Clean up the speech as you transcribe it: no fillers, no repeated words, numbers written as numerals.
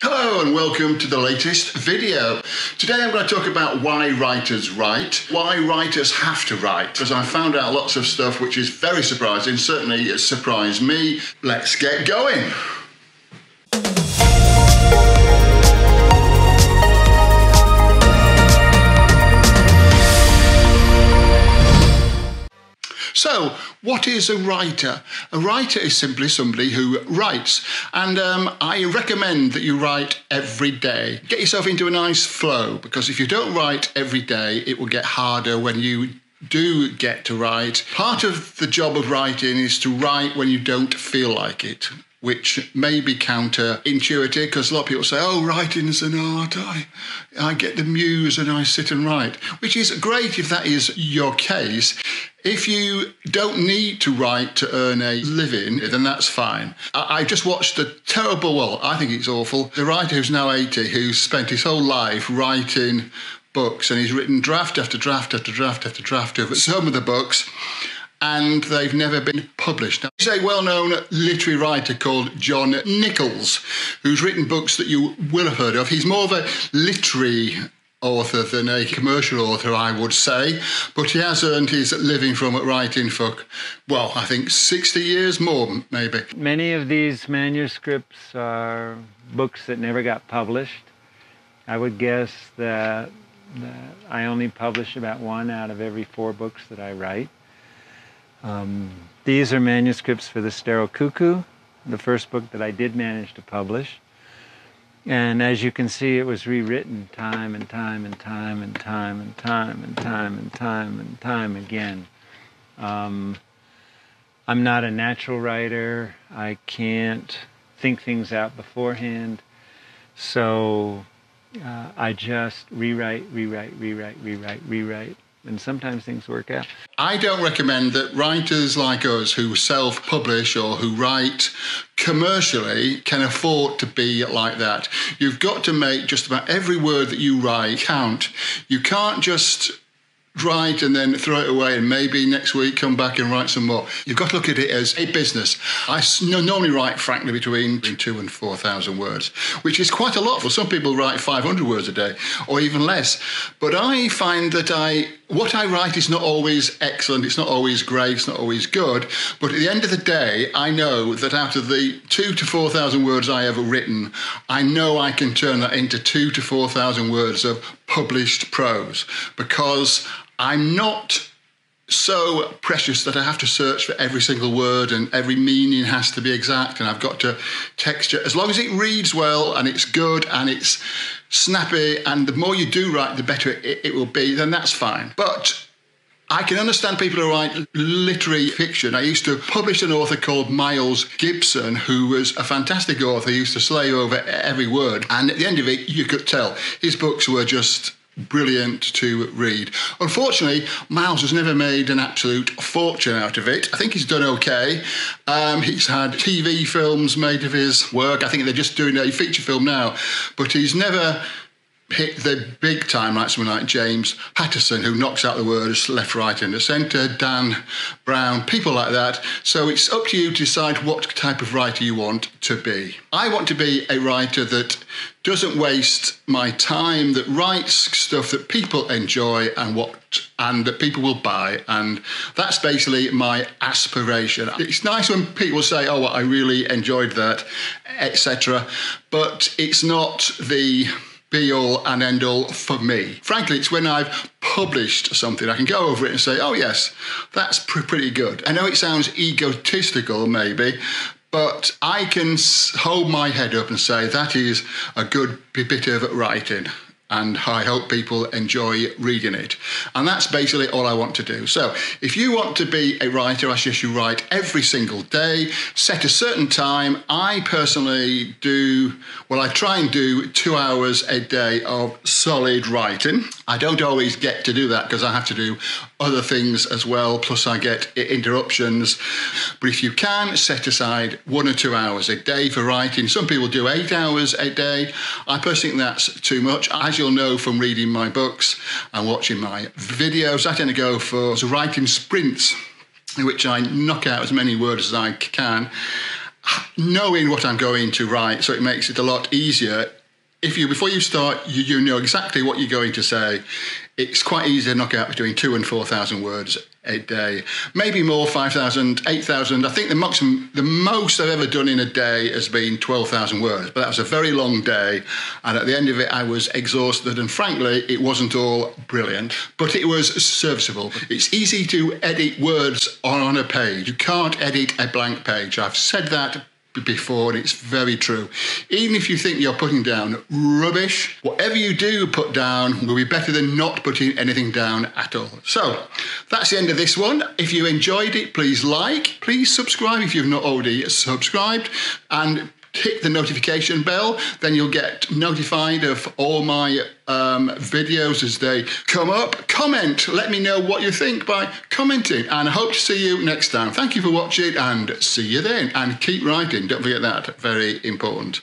Hello and welcome to the latest video. Today I'm going to talk about why writers write, why writers have to write, because I found out lots of stuff which is very surprising, certainly it surprised me. Let's get going. So, what is a writer? A writer is simply somebody who writes, and I recommend that you write every day. Get yourself into a nice flow, because if you don't write every day, it will get harder when you do get to write. Part of the job of writing is to write when you don't feel like it, which may be counterintuitive because a lot of people say, oh, writing is an art. I get the muse and I sit and write, which is great if that is your case. If you don't need to write to earn a living, then that's fine. I just watched a terrible, well, I think it's awful, the writer who's now 80, who's spent his whole life writing books, and he's written draft after draft after draft after draft of some of the books, and they've never been published. Now, there's a well-known literary writer called John Nichols, who's written books that you will have heard of. He's more of a literary author than a commercial author, I would say, but he has earned his living from writing for, well, I think 60 years more, maybe. Many of these manuscripts are books that never got published. I would guess that I only publish about 1 out of every 4 books that I write. These are manuscripts for The Sterile Cuckoo, the first book that I did manage to publish. And as you can see, it was rewritten time and time and time and time and time and time and time and time again. I'm not a natural writer. I can't think things out beforehand. So I just rewrite, and sometimes things work out. I don't recommend that writers like us who self-publish or who write commercially can afford to be like that. You've got to make just about every word that you write count. You can't just write and then throw it away and maybe next week come back and write some more. You've got to look at it as a business. I normally write, frankly, between 2,000 and 4,000 words, which is quite a lot. For some people write 500 words a day or even less. But I find that what I write is not always excellent, it's not always great, it's not always good. But at the end of the day, I know that out of the 2,000 to 4,000 words I have written, I know I can turn that into 2,000 to 4,000 words of published prose, because I'm not so precious that I have to search for every single word and every meaning has to be exact and I've got to texture. As long as it reads well and it's good and it's snappy, and the more you do write, the better it will be, then that's fine. But I can understand people who write literary fiction. I used to publish an author called Miles Gibson, who was a fantastic author. He used to slave over every word. And at the end of it, you could tell his books were just brilliant to read. Unfortunately, Miles has never made an absolute fortune out of it. I think he's done okay. He's had TV films made of his work. I think they're just doing a feature film now. But he's never hit the big time like someone like James Patterson, who knocks out the words left, right and the centre, Dan Brown, people like that. So it's up to you to decide what type of writer you want to be. I want to be a writer that doesn't waste my time, that writes stuff that people enjoy and that people will buy, and that's basically my aspiration. It's nice when people say, oh, well, I really enjoyed that, etc., but it's not the be-all and end-all for me. Frankly, it's when I've published something, I can go over it and say, oh yes, that's pretty good. I know it sounds egotistical maybe, but I can hold my head up and say that is a good bit of writing, and I hope people enjoy reading it. And that's basically all I want to do. So if you want to be a writer, I suggest you write every single day, set a certain time. I personally I try and do 2 hours a day of solid writing. I don't always get to do that because I have to do other things as well, plus I get interruptions. But if you can, set aside 1 or 2 hours a day for writing. Some people do 8 hours a day. I personally think that's too much. As you'll know from reading my books and watching my videos, I tend to go for writing sprints in which I knock out as many words as I can. knowing what I'm going to write, so it makes it a lot easier. Before you start, you know exactly what you're going to say. It's quite easy to knock out between 2,000 and 4,000 words a day, maybe more, 5,000, 8,000. I think the most I've ever done in a day has been 12,000 words, but that was a very long day, and at the end of it I was exhausted, and frankly it wasn't all brilliant, but it was serviceable. It's easy to edit words on a page. You can't edit a blank page. I've said that before, and it's very true. Even if you think you're putting down rubbish, whatever you do put down will be better than not putting anything down at all. So that's the end of this one. If you enjoyed it, please please subscribe if you've not already subscribed, and hit the notification bell. Then you'll get notified of all my videos as they come up. Comment, let me know what you think by commenting, and I hope to see you next time. Thank you for watching, and see you then, and keep writing. Don't forget that, very important.